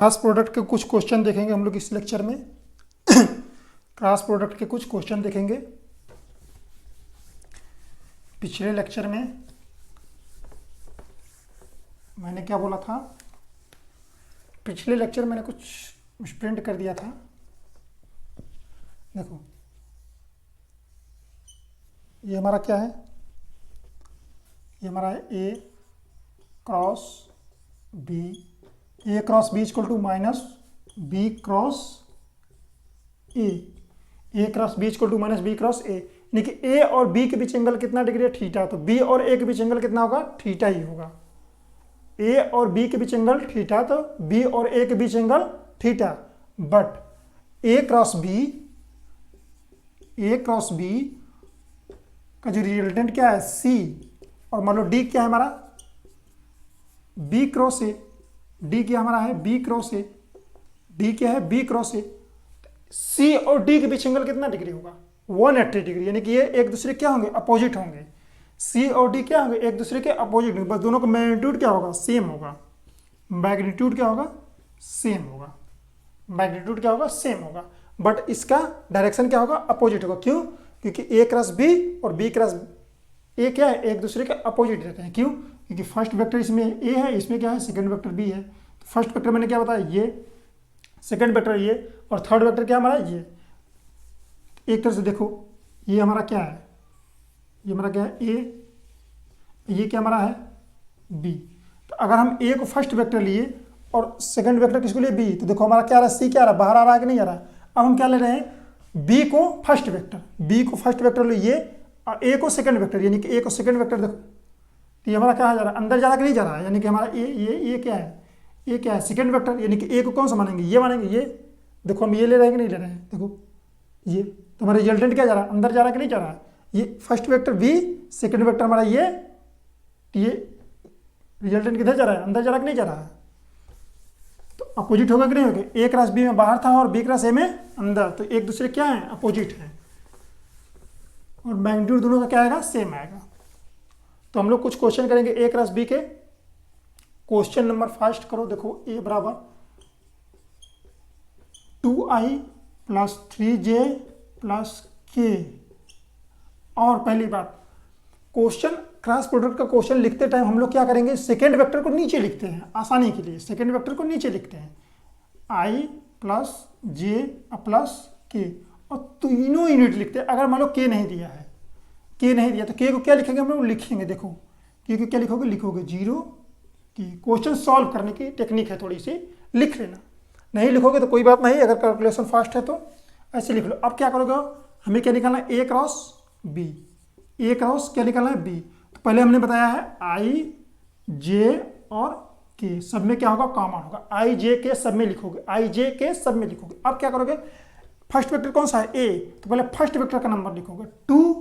Cross product के कुछ question देखेंगे हम लोग इस लेक्चर में। क्रॉस प्रोडक्ट के कुछ क्वेश्चन देखेंगे। पिछले लेक्चर में मैंने क्या बोला था, पिछले लेक्चर मैंने कुछ प्रिंट कर दिया था। देखो ये हमारा क्या है, ये हमारा है A cross B, A cross B equal to minus B cross A cross B equal to minus B cross A, यानी कि ए और बी के बीच एंगल कितना डिग्री है, थीटा। तो बी और ए के बीच एंगल कितना होगा, थीटा ही होगा। ए और बी के बीच एंगल थीटा, तो बी और ए के बीच angle theta. But A cross B का जो रिजल्टेंट क्या है सी, और मान लो डी क्या है हमारा बी क्रॉस ए, डी क्या हमारा है बी क्रॉस ए, डी क्या है बी क्रॉस ए। सी और डी के बीच एंगल कितना डिग्री होगा, 180 डिग्री, यानी कि ये एक दूसरे क्या होंगे, अपोजिट होंगे। सी और डी क्या होंगे, एक दूसरे के अपोजिट होंगे, बस दोनों का मैग्नीट्यूड क्या होगा, सेम होगा। मैग्नीट्यूड क्या होगा, सेम होगा। मैग्नीट्यूड क्या होगा, सेम होगा। बट इसका डायरेक्शन क्या होगा, अपोजिट होगा। क्यों? क्योंकि ए क्रॉस बी और बी क्रॉस ए क्या है, एक दूसरे के अपोजिट रहते हैं। क्यों? क्योंकि फर्स्ट वेक्टर इसमें ए है, इसमें क्या है, सेकंड वेक्टर बी है। तो फर्स्ट वेक्टर मैंने क्या बताया, ये, सेकंड वेक्टर ये, और थर्ड वेक्टर क्या हमारा ये। एक तरह से देखो, ये हमारा क्या है, ये हमारा क्या है ए, ये क्या हमारा है बी। तो अगर हम ए को फर्स्ट वेक्टर लिए और सेकंड वेक्टर किसको लिए बी, तो देखो हमारा क्या आ रहा है, सी क्या आ रहा है, बाहर आ रहा है कि नहीं आ रहा है। अब हम क्या ले रहे हैं, बी को फर्स्ट वेक्टर, बी को फर्स्ट वेक्टर लिए और ए को सेकंड वेक्टर, यानी कि ए को सेकंड वेक्टर। देखो तो ये हमारा क्या जा रहा है, अंदर जा रहा है कि नहीं जा रहा है, यानी कि हमारा ये क्या है, ये क्या है सेकंड वेक्टर, यानी कि ए को कौन सा मानेंगे, ये मानेंगे। ये देखो हम ये ले रहे हैं कि नहीं ले रहे हैं, देखो ये तो हमारा रिजल्टेंट क्या जा रहा है, अंदर जा रहा है कि नहीं जा रहा है। ये first vector B, second vector हमारा ये रिजल्टेंट किधर जा रहा है, अंदर जा रहा है कि नहीं जा रहा है। तो अपोजिट होगा कि नहीं होगा, ए क्रॉस बी में बाहर था और बी क्रॉस ए में अंदर, तो एक दूसरे क्या है, अपोजिट है। और मैग्नीट्यूड दोनों का क्या आएगा, सेम आएगा। तो हम लोग कुछ क्वेश्चन करेंगे ए क्रॉस बी के। क्वेश्चन नंबर फर्स्ट करो, देखो ए बराबर 2i plus 3j plus k। और पहली बात, क्वेश्चन क्रॉस प्रोडक्ट का क्वेश्चन लिखते टाइम हम लोग क्या करेंगे, सेकेंड वेक्टर को नीचे लिखते हैं आसानी के लिए। सेकेंड वेक्टर को नीचे लिखते हैं, i plus j plus k, और तीनों यूनिट लिखते हैं। अगर मान लो k नहीं दिया है, k नहीं दिया तो k को क्या लिखेंगे हम लोग, लिखेंगे। देखो k को क्या लिखोगे, लिखोगे 0 की। क्वेश्चन सॉल्व करने की टेक्निक है, थोड़ी सी लिख लेना। नहीं लिखोगे तो कोई बात नहीं, अगर कैलकुलेशन फास्ट है तो ऐसे लिख लो। अब क्या करोगे, हमें क्या निकालना है, A cross B, A cross क्या निकालना है बी। तो पहले हमने बताया है आई जे और के सब में क्या होगा, कॉमन होगा। आई जे के सब में लिखोगे, आई जे के सब में लिखोगे। अब क्या करोगे, फर्स्ट वेक्टर कौन सा है ए, तो पहले फर्स्ट वेक्टर का नंबर लिखोगे 2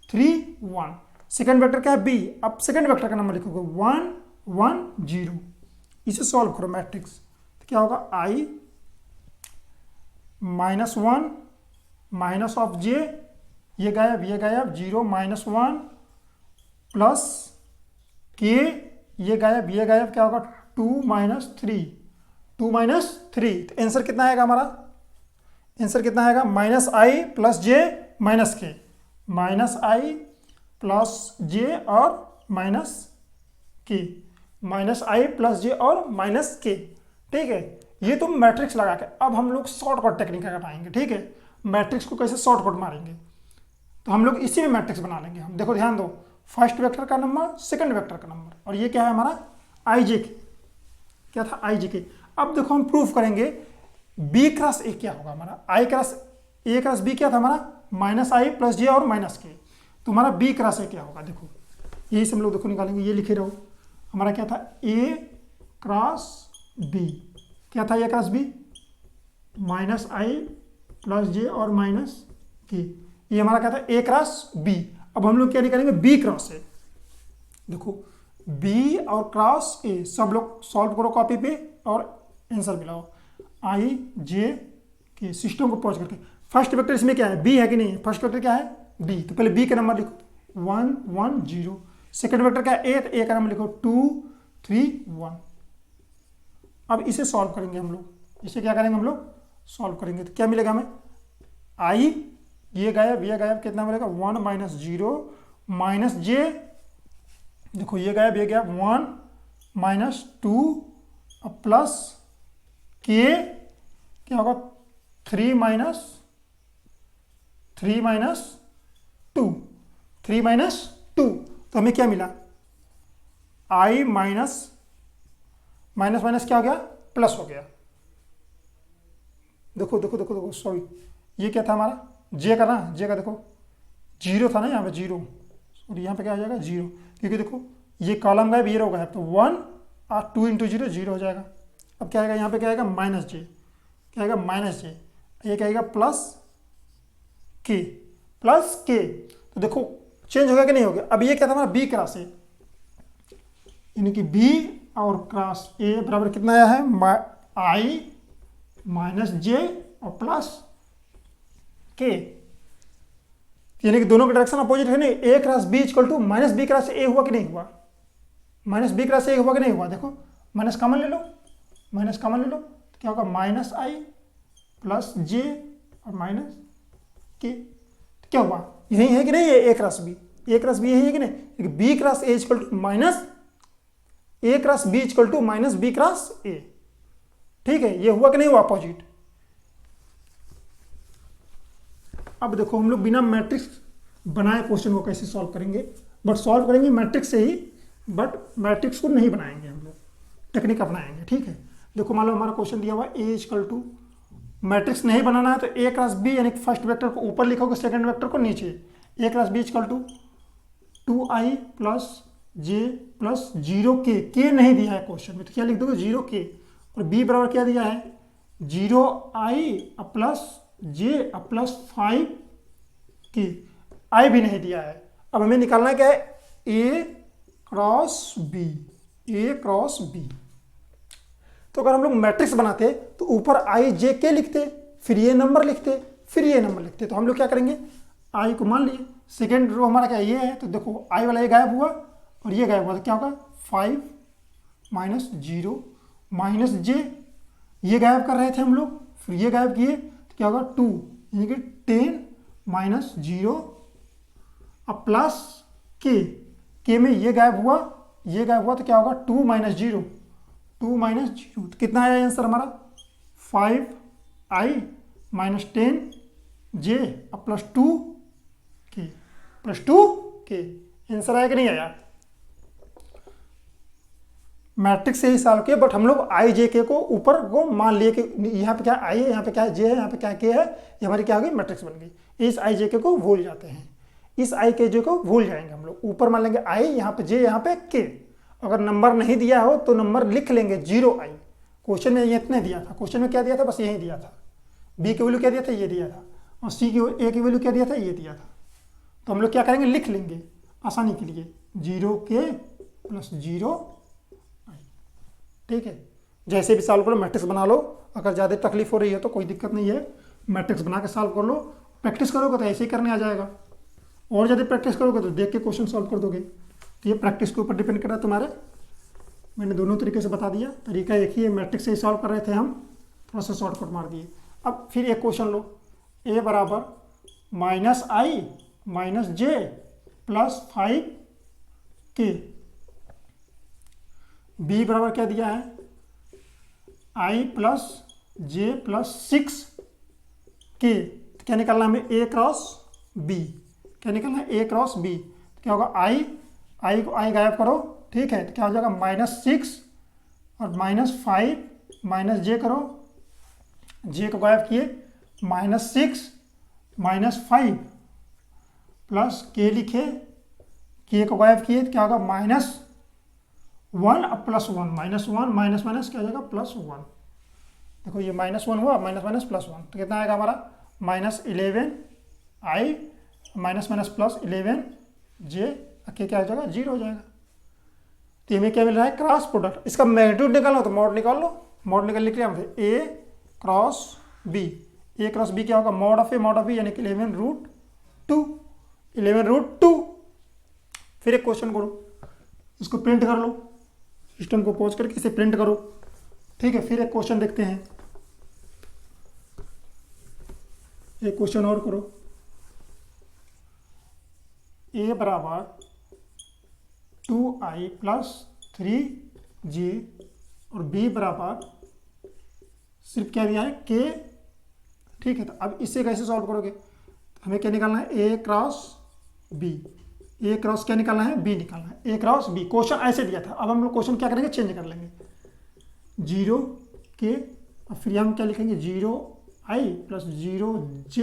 3 1। सेकंड वेक्टर क्या है बी, अब सेकंड वेक्टर का नंबर लिखोगे 1 1 0। इसे सॉल्व करो मैट्रिक्स, तो क्या होगा, आई -1 माइनस ऑफ जे, ये गायब 0 -1 प्लस के, ये गायब क्या होगा 2 -3, 2 -3। तो आंसर कितना आएगा हमारा, आंसर कितना आएगा, -i प्लस जे माइनस के, -i प्लस जे और माइनस के, -i प्लस जे और माइनस के। ठीक है, ये तो मैट्रिक्स लगा के। अब हम लोग शॉर्टकट टेक्निक लगाएंगे। ठीक है, मैट्रिक्स को कैसे शॉर्टकट मारेंगे, तो हम लोग इसी में मैट्रिक्स बना लेंगे हम। देखो ध्यान दो, फर्स्ट वेक्टर का नंबर, सेकंड वेक्टर का नंबर, और ये क्या है हमारा आई जे के, क्या था आई जे के। अब देखो हम प्रूफ करेंगे बी क्रॉस ए क्या होगा हमारा, आई क्रॉस ए क्रॉस बी क्या था हमारा, -i प्लस जे और माइनस के। तो हमारा बी क्रॉस ए क्या होगा, देखो यही से हम लोग देखो निकालेंगे। ये लिखे रहो, हमारा क्या था ए क्रॉस बी, क्या था ए क्रॉस बी, -i प्लस जे और माइनस के। ये हमारा क्या था ए क्रॉस बी। अब हम लोग क्या निकालेंगे, बी क्रॉस ए। देखो बी और क्रॉस ए सब लोग सॉल्व करो कॉपी पे और आंसर मिलाओ। आई जे के सिस्टम को पहुंच करके, फर्स्ट वेक्टर इसमें क्या है, बी है कि नहीं, फर्स्ट वेक्टर क्या है बी, तो पहले बी का नंबर लिखो 1 1 0। सेकेंड वेक्टर क्या है ए, तो ए का नंबर लिखो 2 3 1। अब इसे सॉल्व करेंगे हम लोग, इसे क्या करेंगे हम लोग, सॉल्व करेंगे। तो क्या मिलेगा हमें, आई, ये गायब, कितना मिलेगा 1 माइनस 0 माइनस जे, देखो ये गायब 1 माइनस 2 प्लस के, क्या होगा 3 माइनस 2, 3 माइनस 2, तो हमें क्या मिला, आई माइनस माइनस क्या हो गया, प्लस हो गया। देखो सॉरी, ये क्या था हमारा, जे का ना, जे का देखो 0 था ना यहाँ पे 0, और यहाँ पे क्या हो जाएगा 0, क्योंकि देखो ये कॉलम गायब, ये रो गायब, तो 1 और 2 इंटू 0 0 हो जाएगा। अब क्या आएगा यहाँ पे, क्या आएगा माइनस जे, क्या आएगा माइनस जे, ये क्या आएगा प्लस के, तो देखो चेंज हो गया कि नहीं हो गया। अब ये क्या था हमारा बी क्रॉस ए, यानी कि बी और क्रॉस ए बराबर कितना आया है, आई माइनस जे और प्लस के, यानी कि दोनों का डायरेक्शन अपोजिट है नहीं। A cross B equal to minus B cross A हुआ कि नहीं हुआ, माइनस बी क्रॉस ए हुआ कि नहीं हुआ, देखो माइनस कॉमन ले लो, तो क्या होगा माइनस आई प्लस जे और माइनस के, तो क्या हुआ, यही है कि नहीं, ये ए क्रॉस बी, यही है कि नहीं, B cross A equal to minus A cross B equal to minus B cross A, ठीक है, ये हुआ कि नहीं हुआ अपोजिट। अब देखो हम लोग बिना मैट्रिक्स बनाए क्वेश्चन को कैसे सॉल्व करेंगे, बट सॉल्व करेंगे मैट्रिक्स से ही, बट मैट्रिक्स को नहीं बनाएंगे हम लोग, टेक्निक अपनाएंगे, ठीक है। देखो मान लो हमारा क्वेश्चन दिया हुआ ए इक्वल टू, मैट्रिक्स नहीं बनाना है तो ए क्रॉस बी, यानी फर्स्ट वेक्टर को ऊपर लिखोगे, सेकंड वेक्टर को नीचे, A cross B equal to 2i plus J plus 0 के नहीं दिया है क्वेश्चन में, तो क्या लिख दोगे 0 के, और बी बराबर क्या दिया है 0i प्लस जे प्लस 5 के, आई भी नहीं दिया है। अब हमें निकालना क्या है, ए क्रॉस बी, तो अगर हम लोग मैट्रिक्स बनाते तो ऊपर आई जे के लिखते, फिर ये नंबर लिखते, तो हम लोग क्या करेंगे, आई को मान लिए, सेकेंड रो हमारा क्या ये है, तो देखो आई वाला ये गायब हुआ और ये गायब हुआ, तो क्या होगा 5 माइनस 0 माइनस जे, ये गायब कर रहे थे हम लोग, फिर ये गायब किए, तो क्या होगा 2, यानी कि 10 माइनस 0 अब प्लस के में ये गायब हुआ, तो क्या होगा 2 माइनस 0, तो कितना आया आंसर हमारा 5i माइनस 10 जे अब प्लस 2 के, आंसर आया कि नहीं आया। मैट्रिक्स से ही सॉल्व किया, बट हम लोग आई जे के को ऊपर को मान लिए कि यहाँ पे क्या आई है, यहाँ पे क्या जे है, यहाँ पे क्या के है, ये हमारी क्या हो गई मैट्रिक्स बन गई। इस आई जे के को भूल जाते हैं, इस आई के जे को भूल जाएंगे हम लोग, ऊपर मान लेंगे आई, यहाँ पे जे, यहाँ पे के, अगर नंबर नहीं दिया हो तो नंबर लिख लेंगे 0i, क्वेश्चन में ये इतने दिया था, क्वेश्चन में क्या दिया था, बस यही दिया था, बी की वैल्यू क्या दिया था, ये दिया था, और सी की ए की वैल्यू क्या दिया था, ये दिया था, तो हम लोग क्या करेंगे, लिख लेंगे आसानी के लिए 0k प्लस 0i, ठीक है। जैसे भी सॉल्व करो मैट्रिक्स बना लो, अगर ज़्यादा तकलीफ हो रही है तो कोई दिक्कत नहीं है, मैट्रिक्स बना के सॉल्व कर लो, प्रैक्टिस करोगे तो ऐसे ही करने आ जाएगा, और ज़्यादा प्रैक्टिस करोगे तो देख के क्वेश्चन सॉल्व कर दोगे। तो ये प्रैक्टिस के ऊपर डिपेंड कर रहा है तुम्हारे, मैंने दोनों तरीके से बता दिया, तरीका एक ही है, मैट्रिक्स से ही सॉल्व कर रहे थे हम, थोड़ा सा शॉर्टकट मार दिए। अब फिर एक क्वेश्चन लो, ए बराबर माइनस आई माइनस जे प्लस 5 के, बी बराबर क्या दिया है आई प्लस जे प्लस 6 के, तो क्या निकालना है हमें ए क्रॉस बी, क्या निकालना है ए क्रॉस बी, तो क्या होगा आई को आई गायब करो, ठीक है, तो क्या हो जाएगा -6 और -5 माइनस जे करो, जे को गायब किए, -6 -5 प्लस के लिखे, के को गायब किए, तो क्या होगा -1 अब +1, -1 माइनस माइनस क्या हो जाएगा +1, देखो ये -1 हुआ, माइनस माइनस +1, तो कितना आएगा हमारा -11 आई माइनस माइनस +11 जे, के क्या हो जाएगा 0 हो जाएगा। तो हमें क्या मिल रहा है क्रॉस प्रोडक्ट, इसका मैग्नीट्यूड निकालना हो तो मॉड निकाल लो, मॉड निकाल लिख लिया हमसे ए cross B, A cross B क्या होगा मॉड ऑफ ए यानी कि 11√2। फिर एक क्वेश्चन करो, इसको प्रिंट कर लो, सिस्टम को पॉज करके इसे प्रिंट करो, ठीक है, फिर एक क्वेश्चन देखते हैं, एक क्वेश्चन और करो। ए बराबर 2i प्लस 3j और बी बराबर सिर्फ क्या दिया है के। ठीक है, तो अब इसे कैसे सॉल्व करोगे? हमें क्या निकालना है? A cross B. A cross क्या निकालना है? बी निकालना है। ए क्रॉस बी क्वेश्चन ऐसे दिया था। अब हम लोग क्वेश्चन क्या करेंगे? चेंज कर लेंगे। 0 के और फिर हम क्या लिखेंगे? 0i प्लस 0j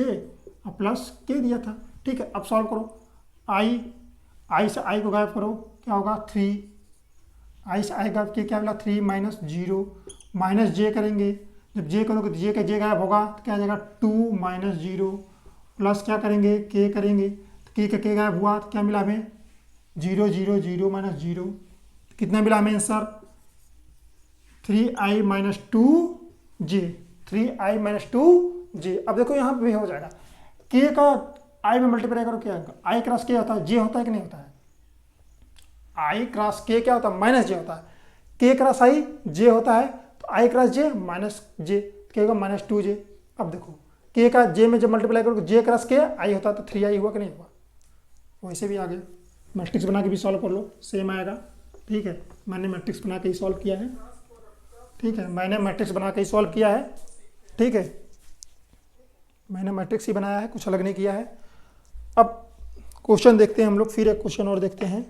और प्लस के दिया था। ठीक है, अब सॉल्व करो। आई से आई को गायब करो, क्या होगा? 3। आई से आई गायब किया, क्या मिला? 3 माइनस 0 माइनस जे करेंगे। जब जे करोगे तो जे का जे गायब होगा तो क्या आ जाएगा? 2 माइनस 0 प्लस क्या करेंगे? के करेंगे तो के का के गायब हुआ तो क्या मिला हमें? 0 0 0 माइनस 0। कितना मिला हमें answer? 3i minus 2j। 3i minus 2j। अब देखो यहाँ पे भी हो जाएगा। के का आई में मल्टीप्लाई करो, क्या होगा? आई क्रॉस के होता है, जे होता है कि नहीं होता है? आई क्रॉस के क्या होता है? माइनस जे होता है। के क्रॉस आई जे होता है, तो आई क्रॉस जे माइनस जे, क्या होगा? Minus 2j। अब देखो के का जे में जब मल्टीप्लाई करोगे जे क्रॉस के आई होता है तो 3i हुआ कि नहीं हुआ? वैसे भी आ गया। मैट्रिक्स बना के भी सॉल्व कर लो, सेम आएगा। ठीक है, मैंने मैट्रिक्स बना के ही सॉल्व किया है। ठीक है, मैंने मैट्रिक्स बना के ही सॉल्व किया है। ठीक है, मैंने मैट्रिक्स ही बनाया है, कुछ अलग नहीं किया है। अब क्वेश्चन देखते हैं हम लोग, फिर एक क्वेश्चन और देखते हैं।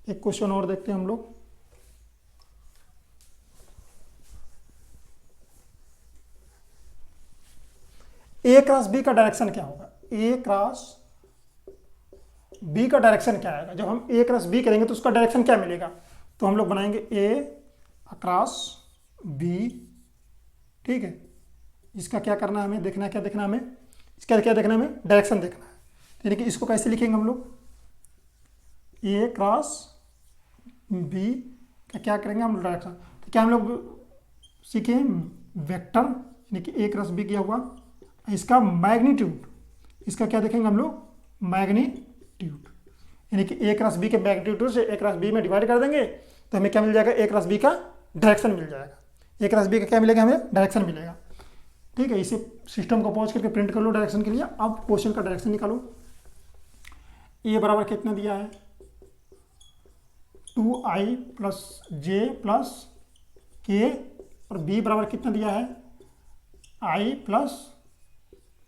एक क्वेश्चन और देखते हैं हम लोग। ए क्रॉस बी का डायरेक्शन क्या होगा? ए क्रॉस बी का डायरेक्शन क्या आएगा? जब हम ए क्रॉस बी करेंगे तो उसका डायरेक्शन क्या मिलेगा? तो हम लोग बनाएंगे ए क्रॉस बी। ठीक है, इसका क्या करना है हमें? देखना है, क्या देखना है हमें? इसका क्या देखना है हमें? डायरेक्शन देखना है। यानी कि इसको कैसे लिखेंगे हम लोग? ए क्रॉस बी का क्या करेंगे हम? डायरेक्शन। तो क्या हम लोग सीखे? वेक्टर, यानी कि ए क्रॉस बी किया हुआ, इसका मैग्नीट्यूड, इसका क्या देखेंगे हम लोग? मैग्नीट्यूड। यानी कि ए क्रॉस बी के मैग्नीट्यूड से ए क्रॉस बी में डिवाइड कर देंगे तो हमें क्या मिल जाएगा? ए क्रॉस बी का डायरेक्शन मिल जाएगा। ए क्रॉस बी का क्या मिलेगा? हमें डायरेक्शन मिलेगा। ठीक है, इसे सिस्टम को पहुंच करके प्रिंट कर लो डायरेक्शन के लिए। अब क्वेश्चन का डायरेक्शन निकालो। ए बराबर कितना दिया है? 2i प्लस जे प्लस के और बी बराबर कितना दिया है? i प्लस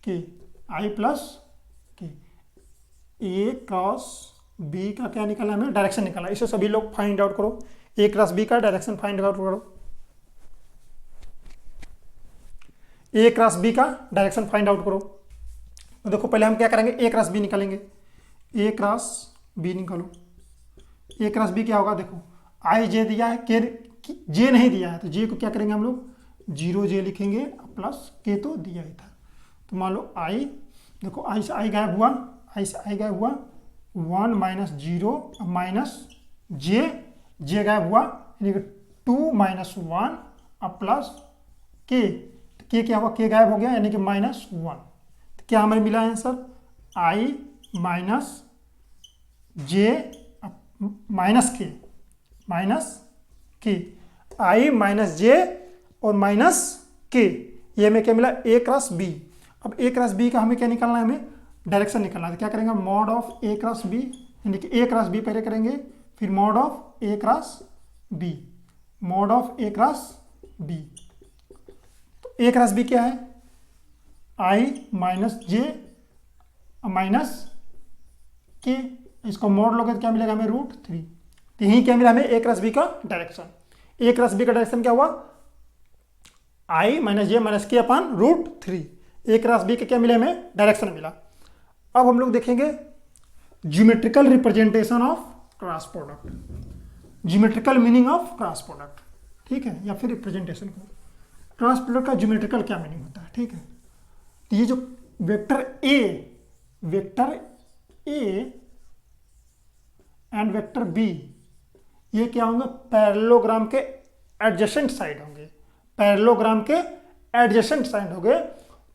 के। आई प्लस के। ए क्रॉस बी का क्या निकाला हमें? डायरेक्शन निकाला। इसे सभी लोग फाइंड आउट करो। ए क्रॉस बी का डायरेक्शन फाइंड आउट करो। ए क्रॉस बी का डायरेक्शन फाइंड आउट करो। तो देखो पहले हम क्या करेंगे? ए क्रॉस बी निकालेंगे। ए क्रॉस बी निकालो। ए क्रॉस बी क्या होगा? देखो आई जे दिया है, के जे नहीं दिया है, तो जे को क्या करेंगे हम लोग? 0j लिखेंगे प्लस के तो दिया ही था। तो मान लो आई, देखो आई से आई गायब हुआ, आई से आई गायब हुआ, 1 माइनस 0 माइनस जे गायब हुआ, यानी कि 2 माइनस 1 अब प्लस के क्या हुआ? के गायब हो गया, यानी कि माइनस 1। तो क्या हमें मिला आंसर? आई माइनस जे माइनस के, आई माइनस जे और माइनस के, ये हमें क्या मिला? ए क्रॉस बी। अब ए क्रॉस बी का हमें क्या निकालना है? हमें डायरेक्शन निकालना है। क्या करेंगे? Mod of A cross B, यानी कि ए क्रॉस बी पहले करेंगे, फिर mod of A cross B, mod of A cross B. तो ए क्रॉस बी क्या है? आई माइनस जे माइनस के, इसको मोड़ लोगे तो क्या मिलेगा हमें? √3। तो यही क्या मिला हमें? ए क्रॉस बी का डायरेक्शन। ए क्रॉस बी का डायरेक्शन क्या हुआ? आई माइनस जे माइनस के अपॉन √3। ए क्रॉस बी का क्या मिला हमें? डायरेक्शन मिला। अब हम लोग देखेंगे geometrical representation of cross product, geometrical meaning of cross product. ठीक है, या फिर रिप्रेजेंटेशन को क्रॉस प्रोडक्ट का ज्योमेट्रिकल क्या मीनिंग होता है? ठीक है, तो ये जो vector A and vector B, ये क्या होंगे? पैरेललोग्राम के एडजेसेंट साइड होंगे। पैरेललोग्राम के एडजेसेंट साइड होंगे,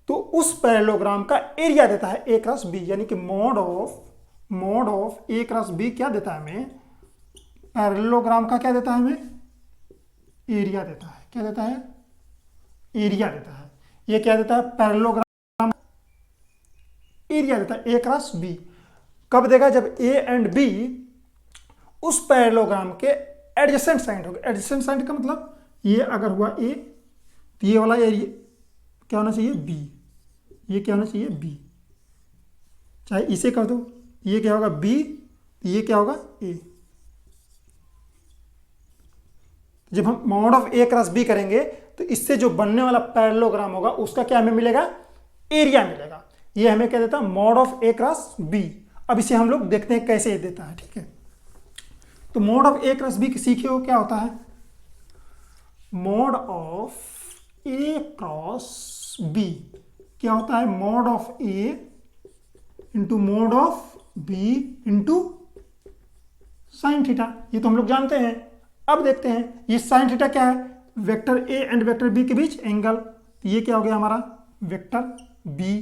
तो उस पैरेललोग्राम का एरिया देता है ए क्रॉस बी, यानी कि mod of A cross B क्या देता है हमें? पैरेललोग्राम का क्या देता है हमें, एरिया देता है। क्या देता है, एरिया देता है। ये क्या देता है, पैरेललोग्राम एरिया देता है, ए क्रॉस बी। कब देगा, जब ए एंड बी उस पैरेललोग्राम के एडजेसेंट साइड होगा। एडजेसेंट साइड का मतलब ये अगर हुआ ए तो ये वाला एरिया क्या होना चाहिए, बी। ये क्या होना चाहिए, बी। चाहे इसे कर दो, ये क्या होगा बी, ये क्या होगा ए। जब हम mod of A cross B करेंगे तो इससे जो बनने वाला पैरेललोग्राम होगा उसका क्या हमें मिलेगा, एरिया मिलेगा। ये हमें क्या देता है, mod of A cross B. अब इसे हम लोग देखते हैं कैसे देता है, ठीक है। तो mod of A cross B सीखे हो क्या होता है, mod of A cross B क्या होता है, mod of A into mod of B into sine theta. ये तो हम लोग जानते हैं। अब देखते हैं ये साइन थीटा क्या है, vector A and vector B के बीच एंगल। तो ये क्या हो गया हमारा वेक्टर बी,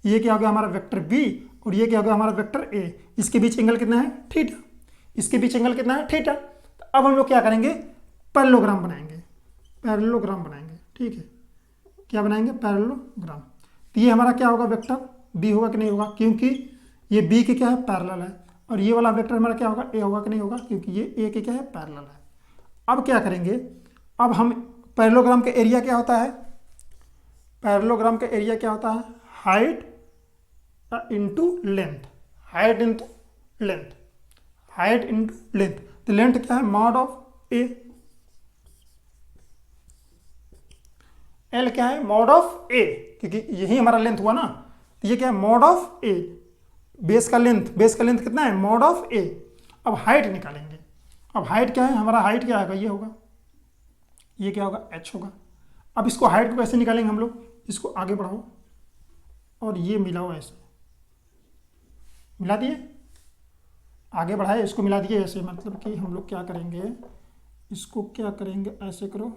ये क्या हो गया हमारा वेक्टर बी, और ये क्या हो गया हमारा वेक्टर ए। इसके बीच एंगल कितना है, थीटा। इसके बीच एंगल कितना है, थीटा। तो अब हम लोग क्या करेंगे, पैरेललोग्राम बनाएंगे। पैरेललोग्राम बनाएंगे, ठीक है। क्या बनाएंगे, पैरेललोग्राम। तो ये हमारा क्या होगा, वेक्टर बी होगा कि नहीं होगा, क्योंकि ये बी के क्या है, पैरेलल है। और ये वाला वेक्टर हमारा क्या होगा, ए होगा कि नहीं होगा, क्योंकि ये ए के क्या है, पैरेलल है। अब क्या करेंगे, अब हम पैरेललोग्राम का एरिया क्या होता है, पैरेललोग्राम का एरिया क्या होता है, height into length. Height into length, height into length. तो लेंथ क्या है, मॉड ऑफ ए, एल क्या है, मॉड ऑफ ए, क्योंकि यही हमारा लेंथ हुआ ना। तो ये क्या है, मॉड ऑफ ए। बेस का लेंथ, बेस का लेंथ कितना है, मॉड ऑफ ए। अब हाइट निकालेंगे। अब हाइट क्या है, हमारा हाइट क्या आएगा, ये होगा, ये क्या होगा, एच होगा। अब इसको हाइट को कैसे निकालेंगे हम लोग, इसको आगे बढ़ाओ और ये मिलाओ, ऐसे मिला दिए, आगे बढ़ाए, इसको मिला दिए ऐसे। मतलब कि हम लोग क्या करेंगे, इसको क्या करेंगे, ऐसे करो,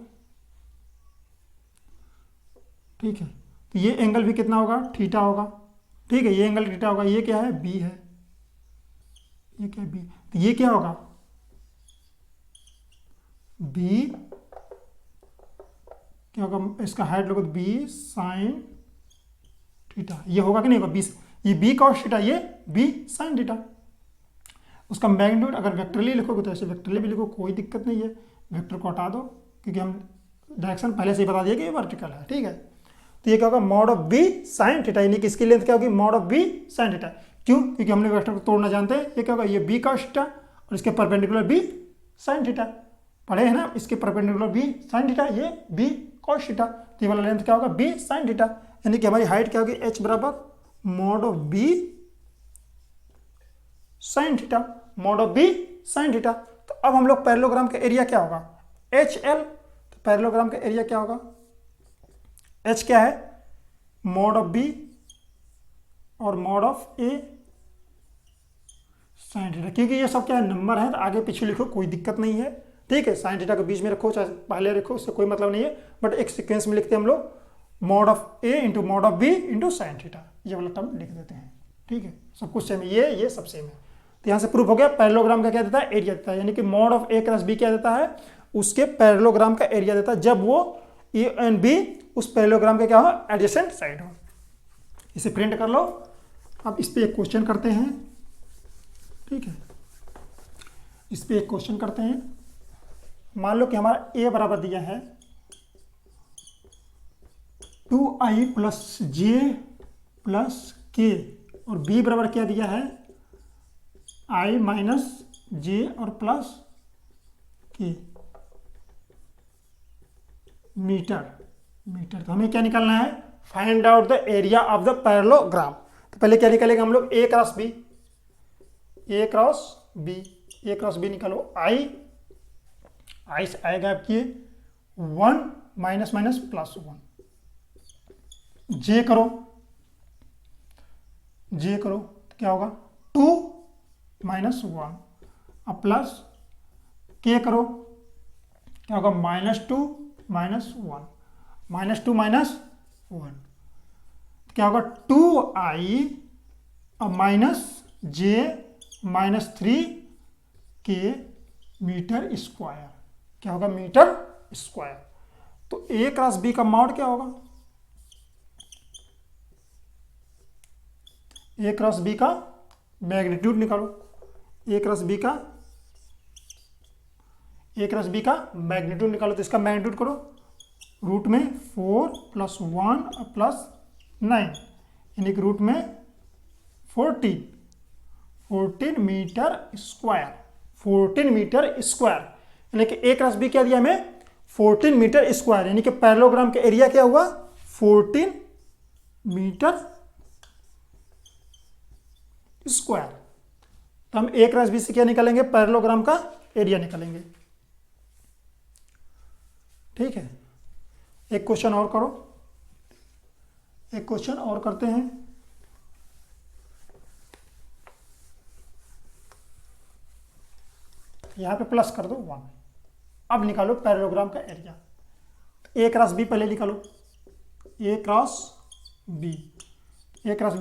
ठीक है। तो ये एंगल भी कितना होगा, थीटा होगा, ठीक है। ये एंगल थीटा होगा, ये क्या है, बी है, ये क्या है, बी। तो ये क्या होगा, बी क्या होगा, इसका हाइट लोगे तो बी साइन थीटा। ये होगा कि नहीं होगा, बी, ये बी कॉस थीटा, ये बी साइन थीटा। उसका मैग्नीट्यूड अगर वेक्टरली लिखोगे तो ऐसे वेक्टरली भी लिखो, कोई दिक्कत नहीं है। वेक्टर को हटा दो, क्योंकि हम डायरेक्शन पहले से ही बता दिया कि ये वर्टिकल है, ठीक है। तो ये क्या होगा, mod of B sine theta, यानी कि इसकी लेंथ क्या होगी, mod of B sine theta. क्यों, क्योंकि हमने वेक्टर को तोड़ना जानते हैं। ये क्या होगा, ये बी कॉस थीटा और इसके परपेंडिकुलर बी साइन थीटा, पढ़े हैं ना। इसके परपेंडिकुलर बी साइन थीटा, ये बी कॉस थीटा। तो ये वाला लेंथ क्या होगा, बी साइन थीटा, यानी कि हमारी हाइट क्या होगी, एच बराबर mod of B sine theta, mod of B sine theta. तो अब हम लोग पैरेललोग्राम का एरिया क्या होगा, एच एल। तो पैरेललोग्राम का एरिया क्या होगा, एच क्या है, मॉड ऑफ बी और mod of A sine theta. क्योंकि ये सब क्या है, नंबर है, तो आगे पीछे लिखो, कोई दिक्कत नहीं है, ठीक है। साइन थीटा को बीच में रखो चाहे पहले रखो, उससे कोई मतलब नहीं है, बट एक सीक्वेंस में लिखते हैं हम लोग, mod of A into mod of B into sine theta, ये वाला टर्म लिख देते हैं, ठीक है। सब कुछ सेम है, ये सब सेम है। तो यहाँ से प्रूफ हो गया, पैरेललोग्राम का क्या देता है, एरिया देता है, यानी कि mod of A cross B क्या देता है, उसके पैरेललोग्राम का एरिया देता है, जब वो ए एंड बी उस पैरेललोग्राम का क्या हो, एडजेसेंट साइड हो। इसे प्रिंट कर लो। अब इस पे एक क्वेश्चन करते हैं, ठीक है। इस पे एक क्वेश्चन करते हैं। मान लो कि हमारा ए बराबर दिया है 2i प्लस जे प्लस के, और बी बराबर क्या दिया है, i माइनस जे और प्लस के मीटर। तो हमें क्या निकालना है, find out the area of the parallelogram. तो पहले क्या निकालेंगे हम लोग, ए cross B, A cross B, A cross B निकालो। आई से आएगा आपकी 1 माइनस माइनस प्लस 1, जे करो, जे करो तो क्या होगा, 2 माइनस 1, अब प्लस के करो, क्या होगा, -2 माइनस 1, -2 माइनस 1 क्या होगा, 2i और माइनस जे -3 के मीटर स्क्वायर। क्या होगा? Meter square. तो ए क्रॉस बी का मॉड क्या होगा? ए क्रॉस बी का मैग्नीट्यूड निकालो। ए क्रॉस बी का मैग्नीट्यूड निकालो। तो इसका मैग्नीट्यूड करो, रूट में 4 + 1 + 9 यानी कि रूट में 14 मीटर स्क्वायर। 14 मीटर स्क्वायर यानी कि ए क्रॉस बी क्या दिया हमें? 14 मीटर स्क्वायर यानी कि पैरेललोग्राम का एरिया क्या हुआ? 14 मीटर स्क्वायर। तो हम ए क्रॉस बी से क्या निकालेंगे? पैरेललोग्राम का एरिया निकालेंगे। ठीक है, एक क्वेश्चन और करो, एक क्वेश्चन और करते हैं। यहां पे प्लस कर दो 1। अब निकालो पैरेललोग्राम का एरिया। ए क्रॉस बी पहले निकालो। ए क्रॉस बी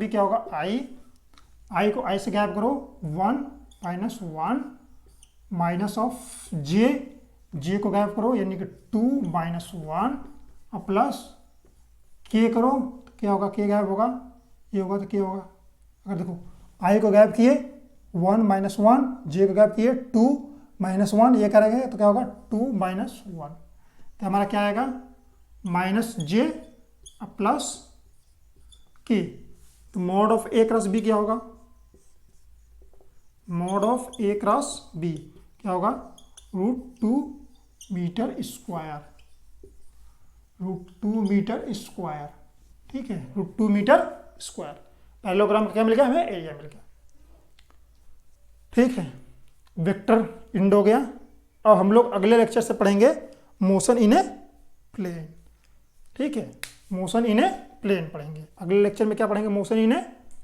क्या होगा? आई को आई से गैप करो, 1 - 1 माइनस ऑफ जे को गैप करो यानी कि 2 - 1 और प्लस के करो। तो क्या होगा? के गैप होगा, ये होगा तो क्या होगा? अगर देखो आई को गैप किए 1 - 1, जे को गैप किए 2 - 1, ये करेंगे तो क्या होगा? 2 - 1। तो हमारा क्या आएगा? -j plus K. तो mod of A cross B क्या होगा? Mod of A cross B क्या होगा? √2 मीटर स्क्वायर। √2 metre square. ठीक है, √2 मीटर स्क्वायर। पैरेललोग्राम का क्या मिल गया? हमें एरिया मिल गया। ठीक है, वेक्टर इंड हो गया। अब हम लोग अगले लेक्चर से पढ़ेंगे मोशन इन ए प्लेन। ठीक है, मोशन इन ए प्लेन पढ़ेंगे। अगले लेक्चर में क्या पढ़ेंगे? Motion in A